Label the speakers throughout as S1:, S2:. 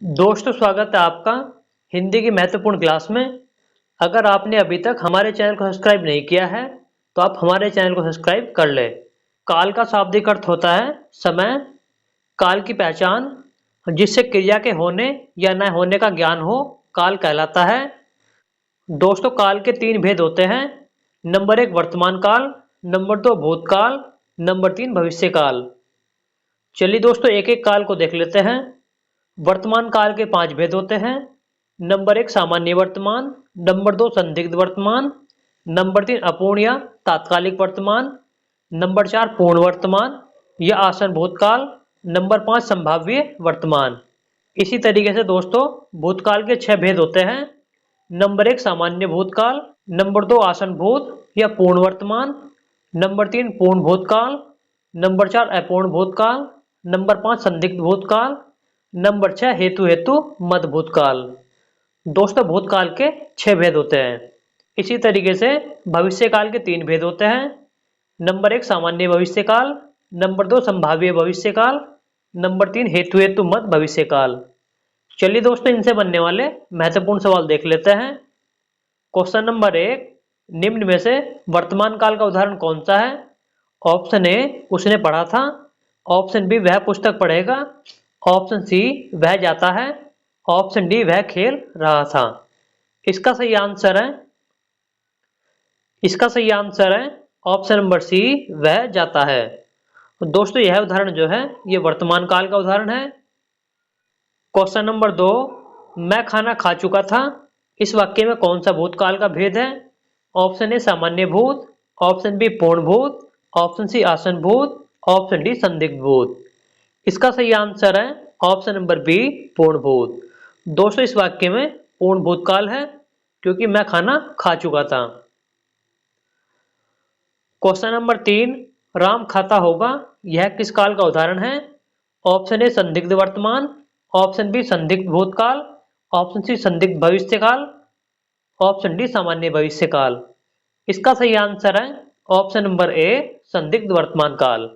S1: दोस्तों, स्वागत है आपका हिंदी की महत्वपूर्ण क्लास में। अगर आपने अभी तक हमारे चैनल को सब्सक्राइब नहीं किया है तो आप हमारे चैनल को सब्सक्राइब कर लें। काल का शाब्दिक अर्थ होता है समय। काल की पहचान जिससे क्रिया के होने या न होने का ज्ञान हो, काल कहलाता है। दोस्तों, काल के तीन भेद होते हैं। नंबर 1 वर्तमान काल, नंबर 2 भूतकाल, नंबर 3 भविष्य काल। चलिए दोस्तों, एक एक काल को देख लेते हैं। वर्तमान काल के 5 भेद होते हैं। नंबर 1 सामान्य वर्तमान, नंबर 2 संदिग्ध वर्तमान, नंबर 3 अपूर्ण या तात्कालिक वर्तमान, नंबर 4 पूर्ण वर्तमान या आसन भूतकाल, नंबर 5 संभाव्य वर्तमान। इसी तरीके से दोस्तों, भूतकाल के 6 भेद होते हैं। नंबर 1 सामान्य भूतकाल, नंबर 2 आसन भूत या पूर्ण वर्तमान, नंबर 3 पूर्ण भूतकाल, नंबर 4 अपूर्ण भूतकाल, नंबर 5 संदिग्ध भूतकाल, नंबर 6 हेतु हेतु मध्य भूतकाल। दोस्तों, भूतकाल के 6 भेद होते हैं। इसी तरीके से भविष्य काल के 3 भेद होते हैं। नंबर 1 सामान्य भविष्य काल, नंबर 2 संभाव्य भविष्य काल, नंबर 3 हेतु हेतु मध्य भविष्य काल। चलिए दोस्तों, इनसे बनने वाले महत्वपूर्ण सवाल देख लेते हैं। क्वेश्चन नंबर 1, निम्न में से वर्तमान काल का उदाहरण कौन सा है? ऑप्शन ए उसने पढ़ा था, ऑप्शन बी वह पुस्तक पढ़ेगा, ऑप्शन सी वह जाता है, ऑप्शन डी वह खेल रहा था। इसका सही आंसर है इसका सही आंसर है ऑप्शन नंबर सी, वह जाता है। तो दोस्तों, यह उदाहरण जो है ये वर्तमान काल का उदाहरण है। क्वेश्चन नंबर 2, मैं खाना खा चुका था, इस वाक्य में कौन सा भूतकाल का भेद है? ऑप्शन ए सामान्य भूत, ऑप्शन बी पूर्ण भूत, ऑप्शन सी आसन भूत, ऑप्शन डी संदिग्ध भूत। इसका सही आंसर है ऑप्शन नंबर बी, पूर्ण भूत। दोस्तों, इस वाक्य में पूर्ण भूतकाल है क्योंकि मैं खाना खा चुका था। क्वेश्चन नंबर 3, राम खाता होगा, यह किस काल का उदाहरण है? ऑप्शन ए संदिग्ध वर्तमान, ऑप्शन बी संदिग्ध भूतकाल, ऑप्शन सी संदिग्ध भविष्य काल, ऑप्शन डी सामान्य भविष्य काल। इसका सही आंसर है ऑप्शन नंबर ए, संदिग्ध वर्तमान काल।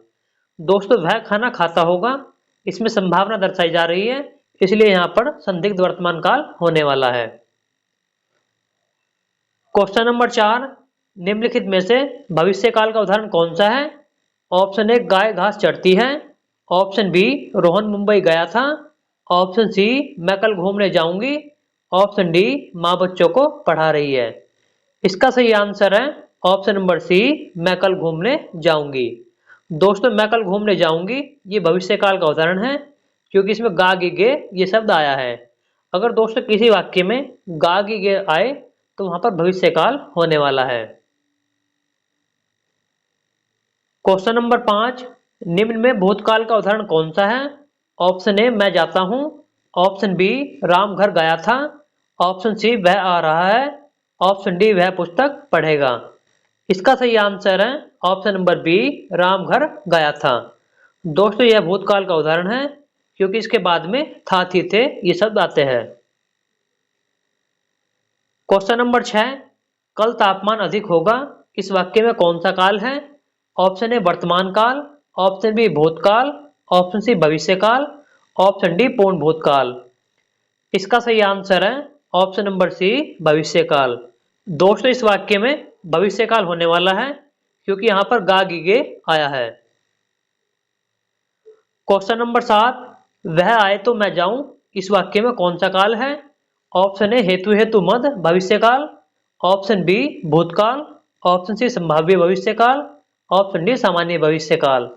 S1: दोस्तों, वह खाना खाता होगा, इसमें संभावना दर्शाई जा रही है, इसलिए यहां पर संदिग्ध वर्तमान काल होने वाला है। क्वेश्चन नंबर 4, निम्नलिखित में से भविष्य काल का उदाहरण कौन सा है? ऑप्शन ए गाय घास चरती है, ऑप्शन बी रोहन मुंबई गया था, ऑप्शन सी मैं कल घूमने जाऊंगी, ऑप्शन डी माँ बच्चों को पढ़ा रही है। इसका सही आंसर है ऑप्शन नंबर सी, मैं कल घूमने जाऊंगी। दोस्तों, मैं कल घूमने जाऊंगी ये भविष्य काल का उदाहरण है क्योंकि इसमें गा गी गे ये शब्द आया है। अगर दोस्तों किसी वाक्य में गा गी गे आए तो वहां पर भविष्य काल होने वाला है। क्वेश्चन नंबर 5, निम्न में भूतकाल का उदाहरण कौन सा है? ऑप्शन ए मैं जाता हूं, ऑप्शन बी राम घर गया था, ऑप्शन सी वह आ रहा है, ऑप्शन डी वह पुस्तक पढ़ेगा। इसका सही आंसर है ऑप्शन नंबर बी, राम घर गया था। दोस्तों, यह भूतकाल का उदाहरण है क्योंकि इसके बाद में था थी थे ये शब्द आते हैं। क्वेश्चन नंबर 6, कल तापमान अधिक होगा, इस वाक्य में कौन सा काल है? ऑप्शन ए वर्तमान काल, ऑप्शन बी भूतकाल, ऑप्शन सी भविष्य काल, ऑप्शन डी पूर्ण भूतकाल। इसका सही आंसर है ऑप्शन नंबर सी, भविष्य काल। दोस्तों, इस वाक्य में भविष्य काल होने वाला है क्योंकि यहां पर गा गिगे आया है। क्वेश्चन नंबर 7, वह आए तो मैं जाऊं, इस वाक्य में कौन सा काल है? ऑप्शन ए हेतु हेतु मध्य भविष्य काल, ऑप्शन बी भूतकाल, ऑप्शन सी संभाव्य भविष्य काल, ऑप्शन डी सामान्य भविष्य काल।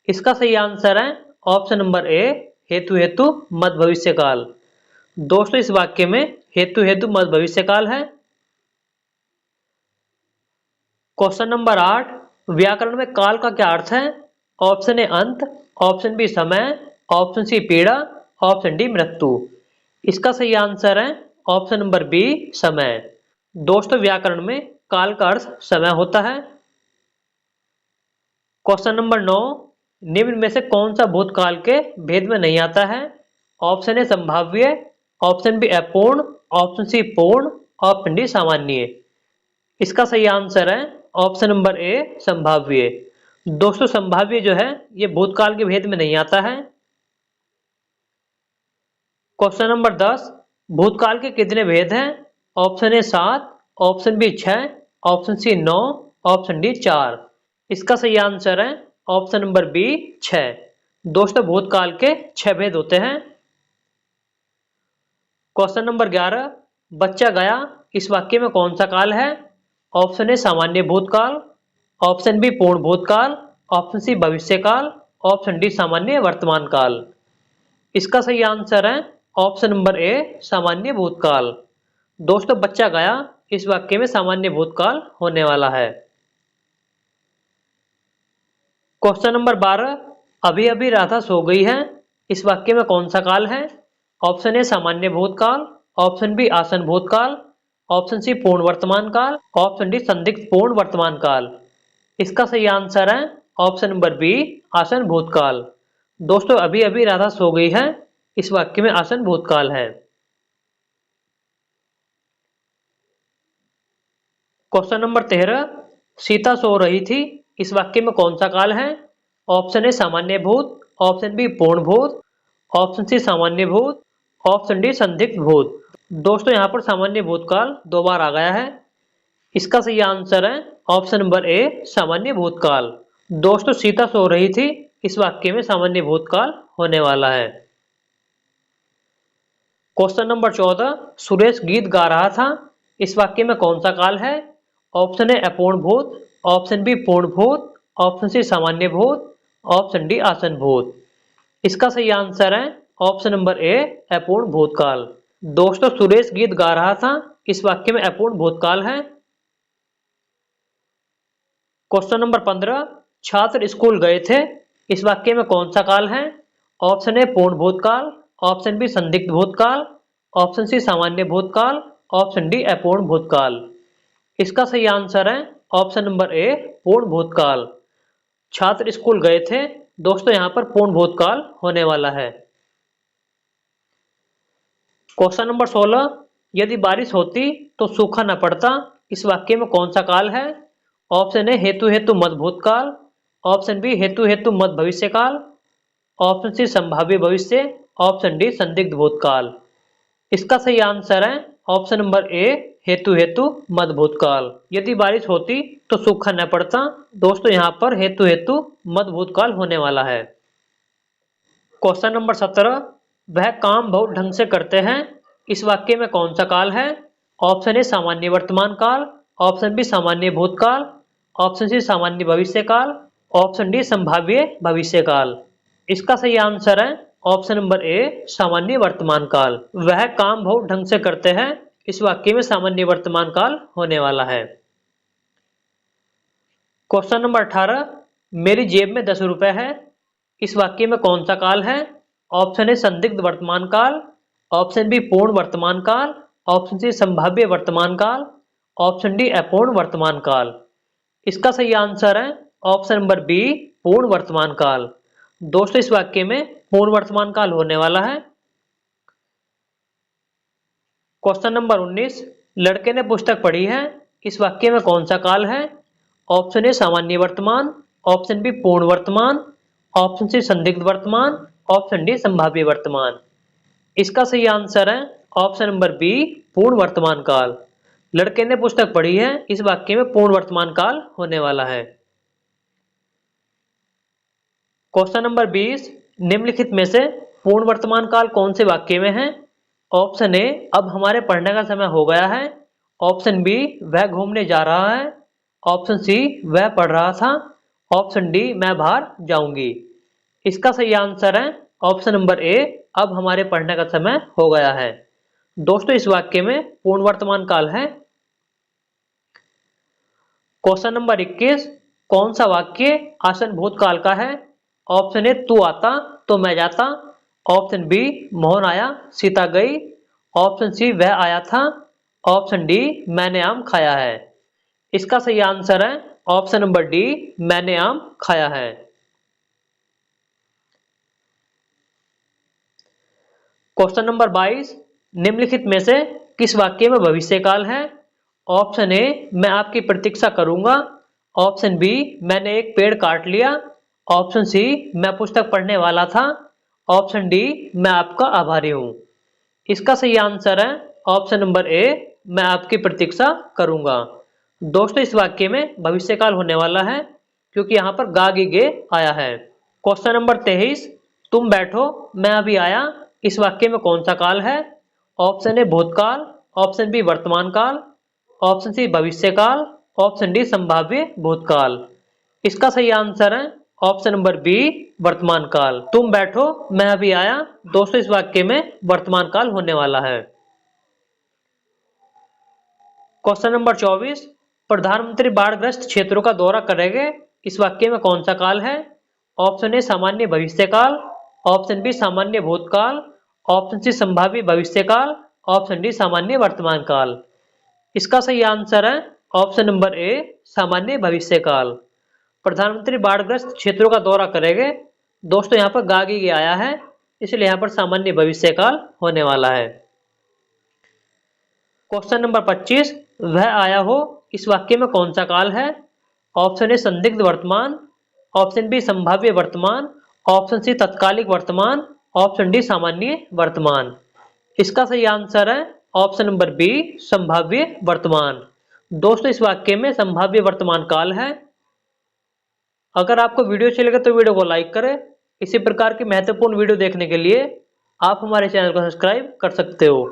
S1: इसका सही आंसर है ऑप्शन नंबर ए, हेतु हेतु मध्य भविष्य काल। दोस्तों, इस वाक्य में हेतु हेतु मध्य भविष्य काल है। क्वेश्चन नंबर 8, व्याकरण में काल का क्या अर्थ है? ऑप्शन ए अंत, ऑप्शन बी समय, ऑप्शन सी पीड़ा, ऑप्शन डी मृत्यु। इसका सही आंसर है ऑप्शन नंबर बी, समय। दोस्तों, व्याकरण में काल का अर्थ समय होता है। क्वेश्चन नंबर 9, निम्न में से कौन सा भूतकाल के भेद में नहीं आता है? ऑप्शन ए संभाव्य, ऑप्शन बी अपूर्ण, ऑप्शन सी पूर्ण, ऑप्शन डी सामान्य। इसका सही आंसर है ऑप्शन नंबर ए, संभाव्य। दोस्तों, संभाव्य जो है ये भूतकाल के भेद में नहीं आता है। क्वेश्चन नंबर 10, भूतकाल के कितने भेद हैं? Option A 7, option B 6, option C 9, option D 4। इसका सही आंसर है ऑप्शन नंबर बी 6। दोस्तों भूतकाल के 6 भेद होते हैं। क्वेश्चन नंबर 11, बच्चा गया इस वाक्य में कौन सा काल है? ऑप्शन ए सामान्य भूतकाल, ऑप्शन बी पूर्ण भूतकाल, ऑप्शन सी भविष्य काल, ऑप्शन डी सामान्य वर्तमान काल। इसका सही आंसर है ऑप्शन नंबर ए सामान्य भूतकाल। दोस्तों बच्चा गया इस वाक्य में सामान्य भूतकाल होने वाला है। क्वेश्चन नंबर 12, अभी अभी राधा सो गई है इस वाक्य में कौन सा काल है? ऑप्शन ए सामान्य भूतकाल, ऑप्शन बी आसन भूतकाल, ऑप्शन सी पूर्ण वर्तमान काल, ऑप्शन डी संदिग्ध पूर्ण वर्तमान काल। इसका सही आंसर है ऑप्शन नंबर बी आसन भूतकाल। दोस्तों अभी अभी राधा सो गई है इस वाक्य में आसन भूतकाल है। क्वेश्चन नंबर 13, सीता सो रही थी इस वाक्य में कौन सा काल है? ऑप्शन ए सामान्य भूत, ऑप्शन बी पूर्ण भूत, ऑप्शन सी सामान्य भूत, ऑप्शन डी संदिग्ध भूत। दोस्तों यहाँ पर सामान्य भूतकाल 2 बार आ गया है। इसका सही आंसर है ऑप्शन नंबर ए सामान्य भूतकाल। दोस्तों सीता सो रही थी इस वाक्य में सामान्य भूतकाल होने वाला है। क्वेश्चन नंबर 14, सुरेश गीत गा रहा था इस वाक्य में कौन सा काल है? ऑप्शन ए अपूर्ण भूत, ऑप्शन बी पूर्ण भूत, ऑप्शन सी सामान्य भूत, ऑप्शन डी आसन भूत। इसका सही आंसर है ऑप्शन नंबर ए अपूर्ण भूतकाल। दोस्तों सुरेश गीत गा रहा था इस वाक्य में अपूर्ण भूतकाल है। क्वेश्चन नंबर 15, छात्र स्कूल गए थे इस वाक्य में कौन सा काल है? ऑप्शन ए पूर्ण भूतकाल, ऑप्शन बी संदिग्ध भूतकाल, ऑप्शन सी सामान्य भूतकाल, ऑप्शन डी अपूर्ण भूतकाल। इसका सही आंसर है ऑप्शन नंबर ए पूर्ण भूतकाल। छात्र स्कूल गए थे। दोस्तों यहाँ पर पूर्ण भूतकाल होने वाला है। क्वेश्चन नंबर 16, यदि बारिश होती तो सूखा न पड़ता इस वाक्य में कौन सा काल है? ऑप्शन ए हेतु हेतु मद भूतकाल, ऑप्शन बी हेतु हेतु मद भविष्य काल, ऑप्शन सी संभाव्य भविष्य, ऑप्शन डी संदिग्ध भूतकाल। इसका सही आंसर है ऑप्शन नंबर ए हेतु हेतु मद भूतकाल। यदि बारिश होती तो सूखा न पड़ता। दोस्तों यहाँ पर हेतु हेतु मद भूतकाल होने वाला है। क्वेश्चन नंबर 17, वह काम बहुत ढंग से करते हैं इस वाक्य में कौन सा काल है? ऑप्शन ए सामान्य वर्तमान काल, ऑप्शन बी सामान्य भूतकाल, ऑप्शन सी सामान्य भविष्य काल, ऑप्शन डी संभाव्य भविष्य काल। इसका सही आंसर है ऑप्शन नंबर ए सामान्य वर्तमान काल। वह काम बहुत ढंग से करते हैं इस वाक्य में सामान्य वर्तमान काल होने वाला है। क्वेश्चन नंबर 18, मेरी जेब में 10 रुपए है इस वाक्य में कौन सा काल है? ऑप्शन ए संदिग्ध वर्तमान काल, ऑप्शन बी पूर्ण वर्तमान काल, ऑप्शन सी संभाव्य वर्तमान काल, ऑप्शन डी अपूर्ण वर्तमान काल। इसका सही आंसर है ऑप्शन नंबर बी पूर्ण वर्तमान काल। दोस्तों इस वाक्य में पूर्ण वर्तमान काल होने वाला है। क्वेश्चन नंबर 19, लड़के ने पुस्तक पढ़ी है इस वाक्य में कौन सा काल है? ऑप्शन ए सामान्य वर्तमान, ऑप्शन बी पूर्ण वर्तमान, ऑप्शन सी संदिग्ध वर्तमान, ऑप्शन डी संभाव्य वर्तमान। इसका सही आंसर है ऑप्शन नंबर बी पूर्ण वर्तमान काल। लड़के ने पुस्तक पढ़ी है इस वाक्य में पूर्ण वर्तमान काल होने वाला है। क्वेश्चन नंबर 20, निम्नलिखित में से पूर्ण वर्तमान काल कौन से वाक्य में है? ऑप्शन ए अब हमारे पढ़ने का समय हो गया है, ऑप्शन बी वह घूमने जा रहा है, ऑप्शन सी वह पढ़ रहा था, ऑप्शन डी मैं बाहर जाऊंगी। इसका सही आंसर है ऑप्शन नंबर ए अब हमारे पढ़ने का समय हो गया है। दोस्तों इस वाक्य में पूर्ण वर्तमान काल है। क्वेश्चन नंबर 21, कौन सा वाक्य आसन भूतकाल का है? ऑप्शन ए तू आता तो मैं जाता, ऑप्शन बी मोहन आया सीता गई, ऑप्शन सी वह आया था, ऑप्शन डी मैंने आम खाया है। इसका सही आंसर है ऑप्शन नंबर डी मैंने आम खाया है। क्वेश्चन नंबर 22, निम्नलिखित में से किस वाक्य में भविष्य काल है? ऑप्शन ए मैं आपकी प्रतीक्षा करूंगा, ऑप्शन बी मैंने एक पेड़ काट लिया, ऑप्शन सी मैं पुस्तक पढ़ने वाला था, ऑप्शन डी मैं आपका आभारी हूं। इसका सही आंसर है ऑप्शन नंबर ए, मैं आपकी प्रतीक्षा करूंगा। दोस्तों इस वाक्य में भविष्यकाल होने वाला है क्योंकि यहाँ पर गा गी गे आया है। क्वेश्चन नंबर 23, तुम बैठो मैं अभी आया, इस वाक्य में कौन सा काल है? ऑप्शन ए भूतकाल, ऑप्शन बी वर्तमान काल, ऑप्शन सी भविष्यकाल, ऑप्शन डी संभाव्य भूतकाल। इसका सही आंसर है ऑप्शन नंबर बी, वर्तमान काल। तुम बैठो मैं अभी आया, दोस्तों इस वाक्य में वर्तमान काल होने वाला है। क्वेश्चन नंबर 24, प्रधानमंत्री बाढ़ग्रस्त क्षेत्रों का दौरा करेंगे, इस वाक्य में कौन सा काल है? ऑप्शन ए सामान्य भविष्यकाल, ऑप्शन बी सामान्य भूतकाल, ऑप्शन सी संभाव्य भविष्यकाल, ऑप्शन डी सामान्य वर्तमान काल। इसका सही आंसर है ऑप्शन नंबर ए, सामान्य भविष्यकाल। प्रधानमंत्री बाढ़ग्रस्त क्षेत्रों का दौरा करेंगे, दोस्तों यहाँ पर गागी गया आया है, इसलिए यहाँ पर सामान्य भविष्यकाल होने वाला है। क्वेश्चन नंबर 25, वह आया हो, इस वाक्य में कौन सा काल है? ऑप्शन ए संदिग्ध वर्तमान, ऑप्शन बी संभाव्य वर्तमान, ऑप्शन सी तत्कालिक वर्तमान, ऑप्शन डी सामान्य वर्तमान। इसका सही आंसर है ऑप्शन नंबर बी, संभाव्य वर्तमान। दोस्तों इस वाक्य में संभाव्य वर्तमान काल है। अगर आपको वीडियो अच्छी लगे तो वीडियो को लाइक करें। इसी प्रकार की महत्वपूर्ण वीडियो देखने के लिए आप हमारे चैनल को सब्सक्राइब कर सकते हो।